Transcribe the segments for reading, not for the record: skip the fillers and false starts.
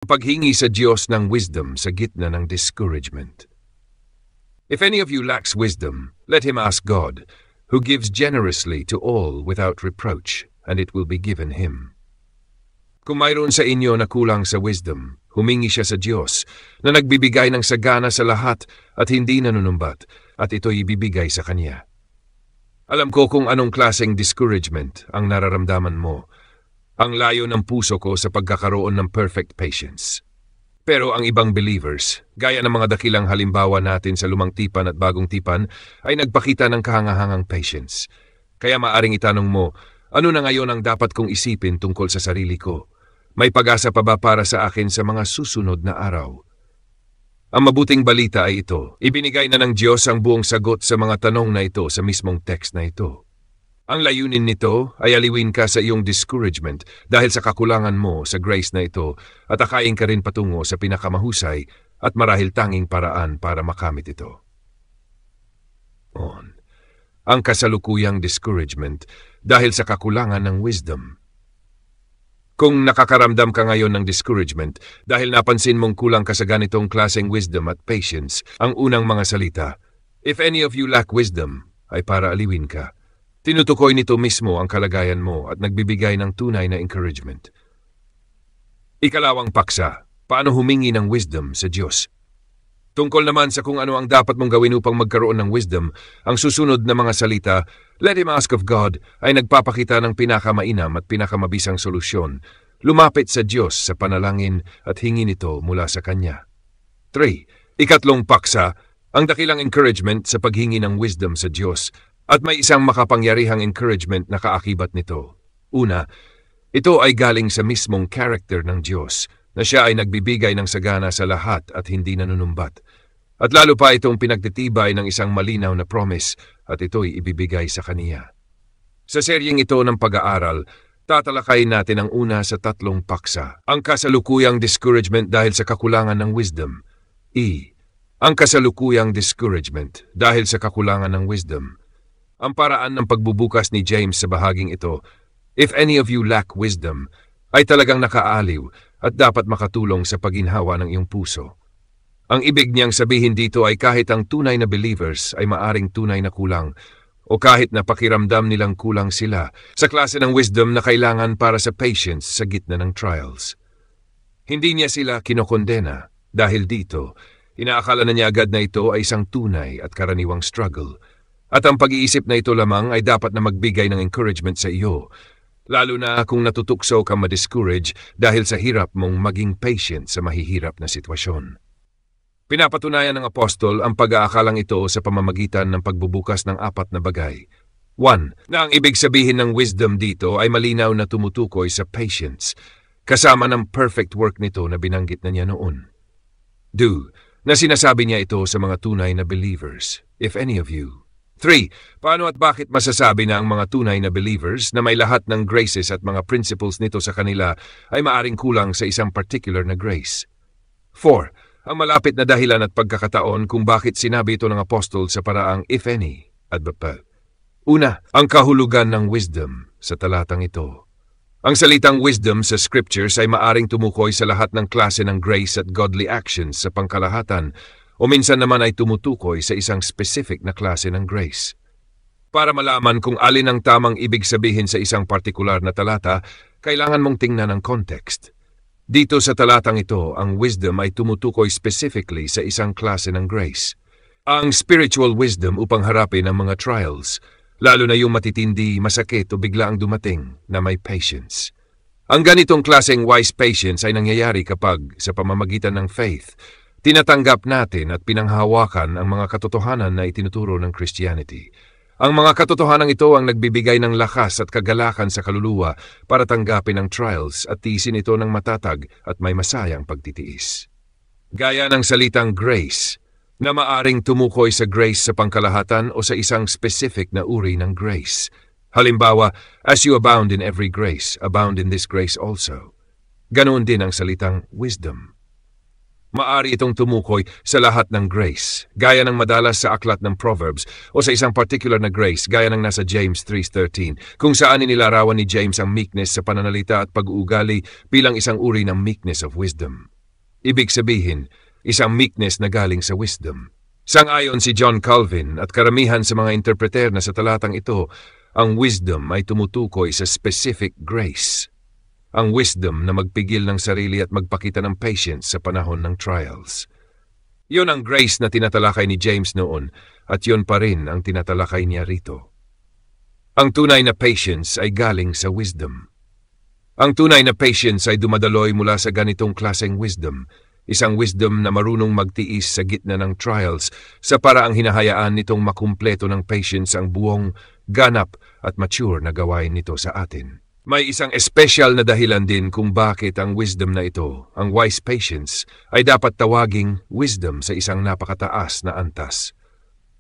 Paghingi sa Diyos ng wisdom sa gitna ng discouragement. If any of you lacks wisdom, let him ask God, who gives generously to all without reproach, and it will be given him. Kung mayroon sa inyo na kulang sa wisdom, humingi siya sa Diyos, na nagbibigay ng sagana sa lahat at hindi nanunumbat, at ito'y ibibigay sa Kanya. Alam ko kung anong klaseng discouragement ang nararamdaman mo. Ang layo ng puso ko sa pagkakaroon ng perfect patience. Pero ang ibang believers, gaya ng mga dakilang halimbawa natin sa lumang tipan at bagong tipan, ay nagpakita ng kahangahangang patience. Kaya maaring itanong mo, ano na ngayon ang dapat kong isipin tungkol sa sarili ko? May pag-asa pa ba para sa akin sa mga susunod na araw? Ang mabuting balita ay ito, ibinigay na ng Diyos ang buong sagot sa mga tanong na ito sa mismong text na ito. Ang layunin nito ay aliwin ka sa iyong discouragement dahil sa kakulangan mo sa grace na ito at akayin ka rin patungo sa pinakamahusay at marahil tanging paraan para makamit ito. Ang kasalukuyang discouragement dahil sa kakulangan ng wisdom. Kung nakakaramdam ka ngayon ng discouragement dahil napansin mong kulang ka sa ganitong klaseng wisdom at patience, ang unang mga salita, if any of you lack wisdom, ay para aliwin ka. Tinutukoy nito mismo ang kalagayan mo at nagbibigay ng tunay na encouragement. Ikalawang paksa, paano humingi ng wisdom sa Diyos? Tungkol naman sa kung ano ang dapat mong gawin upang magkaroon ng wisdom, ang susunod na mga salita, let him ask of God, ay nagpapakita ng pinakamainam at pinakamabisang solusyon. Lumapit sa Diyos sa panalangin at hingin ito mula sa Kanya. 3. Ikatlong paksa, ang dakilang encouragement sa paghingi ng wisdom sa Diyos. At may isang makapangyarihang encouragement na kaakibat nito. Una, ito ay galing sa mismong character ng Diyos, na siya ay nagbibigay ng sagana sa lahat at hindi nanunumbat. At lalo pa itong pinagtitibay ng isang malinaw na promise at ito'y ibibigay sa Kaniya. Sa seryeng ito ng pag-aaral, tatalakayin natin ang una sa tatlong paksa, ang kasalukuyang discouragement dahil sa kakulangan ng wisdom. Ang kasalukuyang discouragement dahil sa kakulangan ng wisdom. Ang paraan ng pagbubukas ni James sa bahaging ito, if any of you lack wisdom, ay talagang nakaaliw at dapat makatulong sa paginhawa ng iyong puso. Ang ibig niyang sabihin dito ay kahit ang tunay na believers ay maaring tunay na kulang, o kahit na pakiramdam nilang kulang sila sa klase ng wisdom na kailangan para sa patience sa gitna ng trials. Hindi niya sila kinokondena dahil dito, inaakala na niya agad na ito ay isang tunay at karaniwang struggle. At ang pag-iisip na ito lamang ay dapat na magbigay ng encouragement sa iyo, lalo na kung natutukso ka ma-discourage dahil sa hirap mong maging patient sa mahihirap na sitwasyon. Pinapatunayan ng apostol ang pag-aakalang ito sa pamamagitan ng pagbubukas ng 4 na bagay. 1. Na ang ibig sabihin ng wisdom dito ay malinaw na tumutukoy sa patience, kasama ng perfect work nito na binanggit na niya noon. 2. Na sinasabi niya ito sa mga tunay na believers, if any of you. 3. Paano at bakit masasabi na ang mga tunay na believers na may lahat ng graces at mga principles nito sa kanila ay maaring kulang sa isang particular na grace? 4. Ang malapit na dahilan at pagkakataon kung bakit sinabi ito ng apostol sa paraang if any at bapa. Una, ang kahulugan ng wisdom sa talatang ito. Ang salitang wisdom sa scriptures ay maaring tumukoy sa lahat ng klase ng grace at godly actions sa pangkalahatan, o minsan naman ay tumutukoy sa isang specific na klase ng grace. Para malaman kung alin ang tamang ibig sabihin sa isang partikular na talata, kailangan mong tingnan ang context. Dito sa talatang ito, ang wisdom ay tumutukoy specifically sa isang klase ng grace. Ang spiritual wisdom upang harapin ang mga trials, lalo na yung matitindi, masakit o biglaang dumating na may patience. Ang ganitong klaseng wise patience ay nangyayari kapag, sa pamamagitan ng faith, tinatanggap natin at pinanghahawakan ang mga katotohanan na itinuturo ng Christianity. Ang mga katotohanan ito ang nagbibigay ng lakas at kagalakan sa kaluluwa para tanggapin ang trials at tiisin ito ng matatag at may masayang pagtitiis. Gaya ng salitang grace, na maaring tumukoy sa grace sa pangkalahatan o sa isang specific na uri ng grace. Halimbawa, as you abound in every grace, abound in this grace also. Ganoon din ang salitang wisdom. Maari itong tumukoy sa lahat ng grace, gaya ng madalas sa aklat ng Proverbs o sa isang particular na grace gaya ng nasa James 3:13, kung saan inilarawan ni James ang meekness sa pananalita at pag-uugali bilang isang uri ng meekness of wisdom. Ibig sabihin, isang meekness na galing sa wisdom. Sang-ayon si John Calvin at karamihan sa mga interpreter na sa talatang ito, ang wisdom ay tumutukoy sa specific grace. Ang wisdom na magpigil ng sarili at magpakita ng patience sa panahon ng trials. Yun ang grace na tinatalakay ni James noon at yun pa rin ang tinatalakay niya rito. Ang tunay na patience ay galing sa wisdom. Ang tunay na patience ay dumadaloy mula sa ganitong klaseng wisdom, isang wisdom na marunong magtiis sa gitna ng trials sa paraang hinahayaan nitong makumpleto ng patience ang buong, ganap at mature na gawain nito sa atin. May isang espesyal na dahilan din kung bakit ang wisdom na ito, ang wise patience, ay dapat tawaging wisdom sa isang napakataas na antas.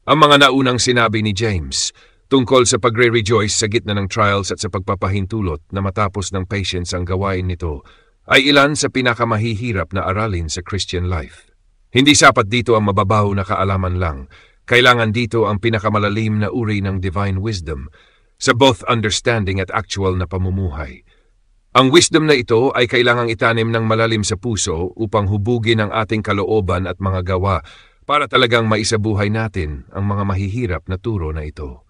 Ang mga naunang sinabi ni James tungkol sa pagre-rejoice sa gitna ng trials at sa pagpapahintulot na matapos ng patience ang gawain nito ay ilan sa pinakamahihirap na aralin sa Christian life. Hindi sapat dito ang mababaw na kaalaman lang. Kailangan dito ang pinakamalalim na uri ng divine wisdom sa both understanding at actual na pamumuhay. Ang wisdom na ito ay kailangang itanim ng malalim sa puso upang hubugin ang ating kalooban at mga gawa para talagang maisabuhay natin ang mga mahihirap na turo na ito.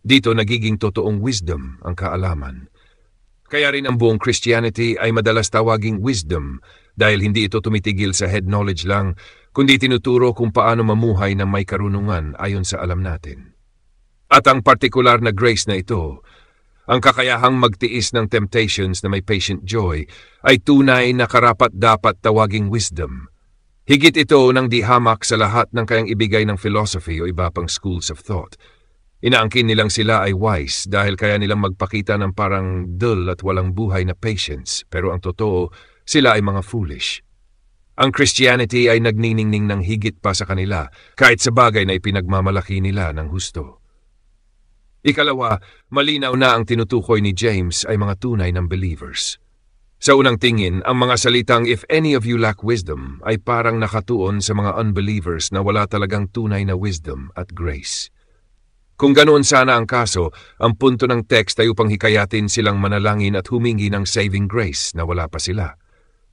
Dito nagiging totoong wisdom ang kaalaman. Kaya rin ang buong Christianity ay madalas tawaging wisdom dahil hindi ito tumitigil sa head knowledge lang, kundi tinuturo kung paano mamuhay ng may karunungan ayon sa alam natin. At ang partikular na grace na ito, ang kakayahang magtiis ng temptations na may patient joy, ay tunay na karapat-dapat tawaging wisdom. Higit ito nang di hamak sa lahat ng kayang ibigay ng philosophy o iba pang schools of thought. Inaangkin nilang sila ay wise dahil kaya nilang magpakita ng parang dull at walang buhay na patience, pero ang totoo, sila ay mga foolish. Ang Christianity ay nagniningning ng higit pa sa kanila, kahit sa bagay na ipinagmamalaki nila ng husto. Ikalawa, malinaw na ang tinutukoy ni James ay mga tunay ng believers. Sa unang tingin, ang mga salitang "if any of you lack wisdom" ay parang nakatuon sa mga unbelievers na wala talagang tunay na wisdom at grace. Kung ganoon sana ang kaso, ang punto ng text ay upang hikayatin silang manalangin at humingi ng saving grace na wala pa sila.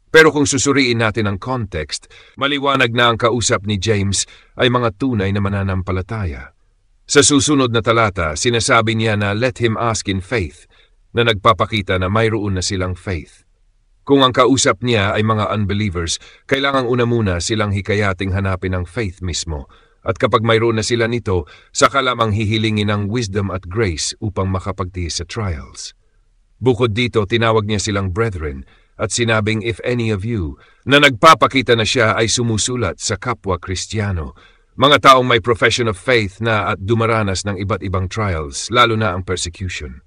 Pero kung susuriin natin ang context, maliwanag na ang kausap ni James ay mga tunay na mananampalataya. Sa susunod na talata, sinasabi niya na let him ask in faith, na nagpapakita na mayroon na silang faith. Kung ang kausap niya ay mga unbelievers, kailangang una muna silang hikayating hanapin ang faith mismo, at kapag mayroon na sila nito, saka lamang hihilingin ng wisdom at grace upang makapagtiis sa trials. Bukod dito, tinawag niya silang brethren, at sinabing if any of you, na nagpapakita na siya ay sumusulat sa kapwa Kristiyano, mga taong may profession of faith na at dumaranas ng iba't ibang trials, lalo na ang persecution.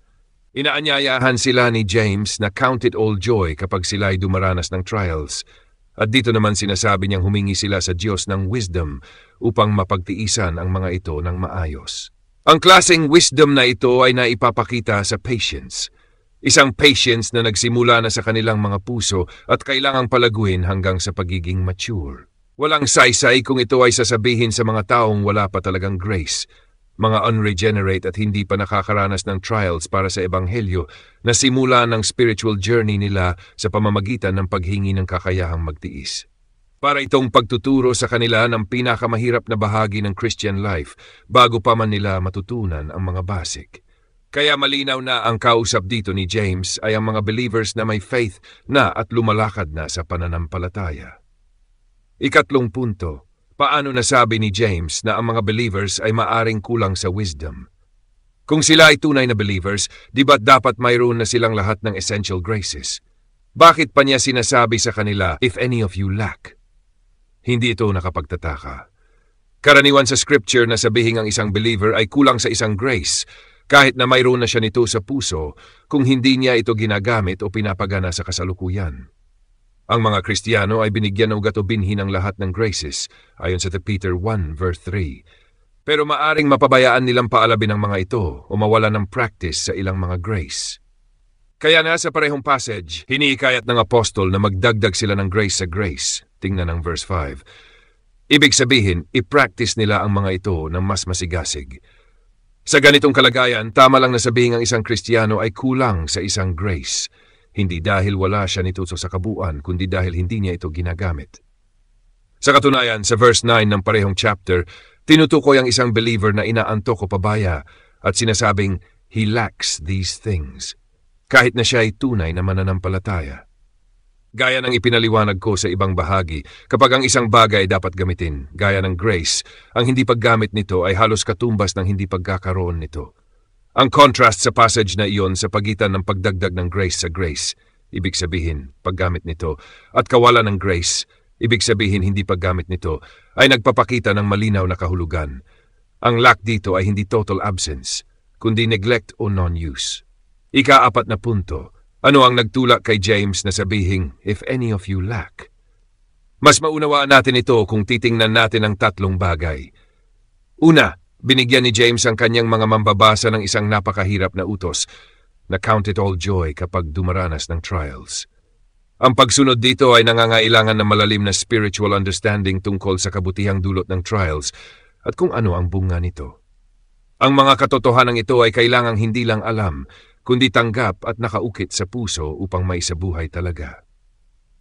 Inaanyayahan sila ni James na count it all joy kapag sila ay dumaranas ng trials. At dito naman sinasabi niyang humingi sila sa Diyos ng wisdom upang mapagtiisan ang mga ito ng maayos. Ang klaseng wisdom na ito ay naipapakita sa patience. Isang patience na nagsimula na sa kanilang mga puso at kailangang palaguin hanggang sa pagiging mature. Walang saysay kung ito ay sasabihin sa mga taong wala pa talagang grace, mga unregenerate at hindi pa nakakaranas ng trials para sa ebanghelyo na simula ng spiritual journey nila sa pamamagitan ng paghingi ng kakayahang magtiis. Para itong pagtuturo sa kanila ng pinakamahirap na bahagi ng Christian life bago pa man nila matutunan ang mga basic. Kaya malinaw na ang kausap dito ni James ay ang mga believers na may faith na at lumalakad na sa pananampalataya. Ikatlong punto, paano nasabi ni James na ang mga believers ay maaring kulang sa wisdom? Kung sila ay tunay na believers, di ba't dapat mayroon na silang lahat ng essential graces? Bakit pa niya sinasabi sa kanila, if any of you lack? Hindi ito nakapagtataka. Karaniwan sa scripture na sabihing ang isang believer ay kulang sa isang grace, kahit na mayroon na siya nito sa puso, kung hindi niya ito ginagamit o pinapagana sa kasalukuyan. Ang mga Kristiyano ay binigyan ng ugat o binhi ng lahat ng graces, ayon sa Peter 1 verse 3. Pero maaring mapabayaan nilang paalabin ang mga ito o mawala ng practice sa ilang mga grace. Kaya na sa parehong passage, hinihikayat ng apostol na magdagdag sila ng grace sa grace. Tingnan ang verse 5. Ibig sabihin, i-practice nila ang mga ito ng mas masigasig. Sa ganitong kalagayan, tama lang na sabihin ang isang Kristiyano ay kulang sa isang grace. Hindi dahil wala siya nito sa kabuuan, kundi dahil hindi niya ito ginagamit. Sa katunayan, sa verse 9 ng parehong chapter, tinutukoy ang isang believer na inaantok o pabaya at sinasabing, he lacks these things, kahit na siya ay tunay na mananampalataya. Gaya ng ipinaliwanag ko sa ibang bahagi, kapag ang isang bagay dapat gamitin, gaya ng grace, ang hindi paggamit nito ay halos katumbas ng hindi pagkakaroon nito. Ang contrast sa passage na iyon sa pagitan ng pagdagdag ng grace sa grace, ibig sabihin, paggamit nito, at kawalan ng grace, ibig sabihin hindi paggamit nito, ay nagpapakita ng malinaw na kahulugan. Ang lack dito ay hindi total absence, kundi neglect o non-use. Ika-4 na punto, ano ang nagtulak kay James na sabihing, if any of you lack? Mas maunawaan natin ito kung titingnan natin ang tatlong bagay. Una, binigyan ni James ang kanyang mga mambabasa ng isang napakahirap na utos, na count it all joy kapag dumaranas ng trials. Ang pagsunod dito ay nangangailangan ng malalim na spiritual understanding tungkol sa kabutihang dulot ng trials at kung ano ang bunga nito. Ang mga katotohanan ito ay kailangang hindi lang alam, kundi tanggap at nakaukit sa puso upang maisabuhay talaga.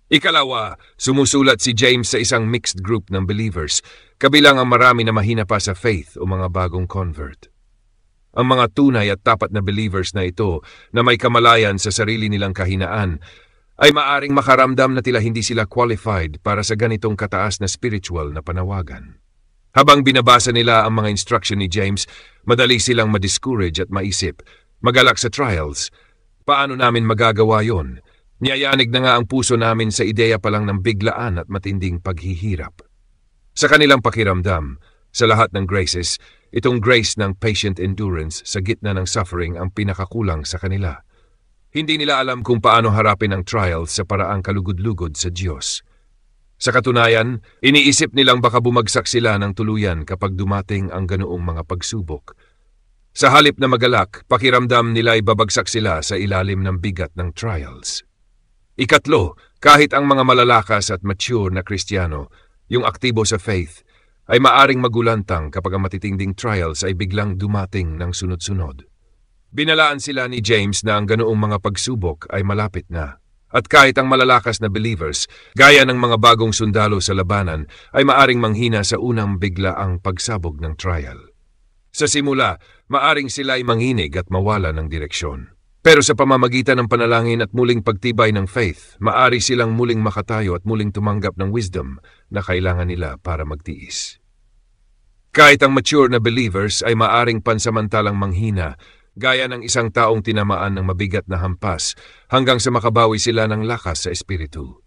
Ikalawa, sumusulat si James sa isang mixed group ng believers, kabilang ang marami na mahina pa sa faith o mga bagong convert. Ang mga tunay at tapat na believers na ito na may kamalayan sa sarili nilang kahinaan ay maaring makaramdam na tila hindi sila qualified para sa ganitong kataas na spiritual na panawagan. Habang binabasa nila ang mga instruction ni James, madali silang ma-discourage at maisip, magalak sa trials. Paano namin magagawa yon? Niyayanig na nga ang puso namin sa ideya pa lang ng biglaan at matinding paghihirap. Sa kanilang pakiramdam, sa lahat ng graces, itong grace ng patient endurance sa gitna ng suffering ang pinakakulang sa kanila. Hindi nila alam kung paano harapin ang trials sa paraang kalugod-lugod sa Diyos. Sa katunayan, iniisip nilang baka bumagsak sila ng tuluyan kapag dumating ang ganoong mga pagsubok. Sa halip na magalak, pakiramdam nila ay babagsak sila sa ilalim ng bigat ng trials. Ikatlo, kahit ang mga malalakas at mature na Kristiyano, yung aktibo sa faith, ay maaring magulantang kapag ang matitinding trials ay biglang dumating ng sunod-sunod. Binalaan sila ni James na ang ganoong mga pagsubok ay malapit na. At kahit ang malalakas na believers, gaya ng mga bagong sundalo sa labanan, ay maaring manghina sa unang biglaang pagsabog ng trial. Sa simula, maaring sila ay manginig at mawala ng direksyon. Pero sa pamamagitan ng panalangin at muling pagtibay ng faith, maari silang muling makatayo at muling tumanggap ng wisdom na kailangan nila para magtiis. Kahit ang mature na believers ay maaring pansamantalang manghina, gaya ng isang taong tinamaan ng mabigat na hampas hanggang sa makabawi sila ng lakas sa espiritu.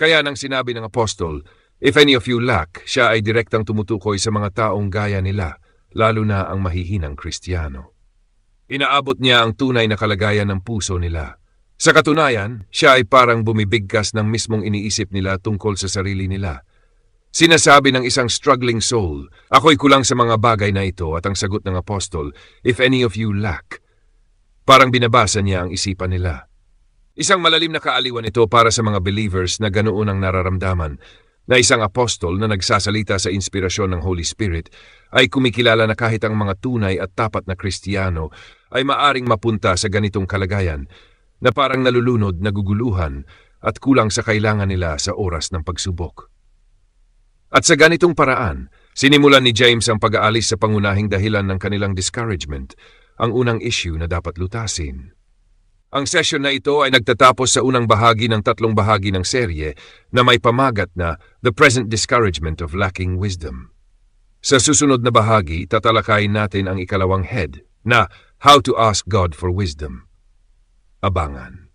Kaya nang sinabi ng apostol, if any of you lack, siya ay direktang tumutukoy sa mga taong gaya nila, lalo na ang mahihinang Kristiyano. Inaabot niya ang tunay na kalagayan ng puso nila. Sa katunayan, siya ay parang bumibigkas ng mismong iniisip nila tungkol sa sarili nila. Sinasabi ng isang struggling soul, ako'y kulang sa mga bagay na ito at ang sagot ng apostol, if any of you lack. Parang binabasa niya ang isipan nila. Isang malalim na kaaliwan ito para sa mga believers na ganoon ang nararamdaman, na isang apostol na nagsasalita sa inspirasyon ng Holy Spirit ay kumikilala na kahit ang mga tunay at tapat na Kristiyano ay maaring mapunta sa ganitong kalagayan na parang nalulunod, naguguluhan at kulang sa kailangan nila sa oras ng pagsubok. At sa ganitong paraan, sinimulan ni James ang pag-aalis sa pangunahing dahilan ng kanilang discouragement, ang unang issue na dapat lutasin. Ang session na ito ay nagtatapos sa unang bahagi ng 3 bahagi ng serye na may pamagat na The Present Discouragement of Lacking Wisdom. Sa susunod na bahagi, tatalakayin natin ang ikalawang head na How to Ask God for Wisdom. Abangan.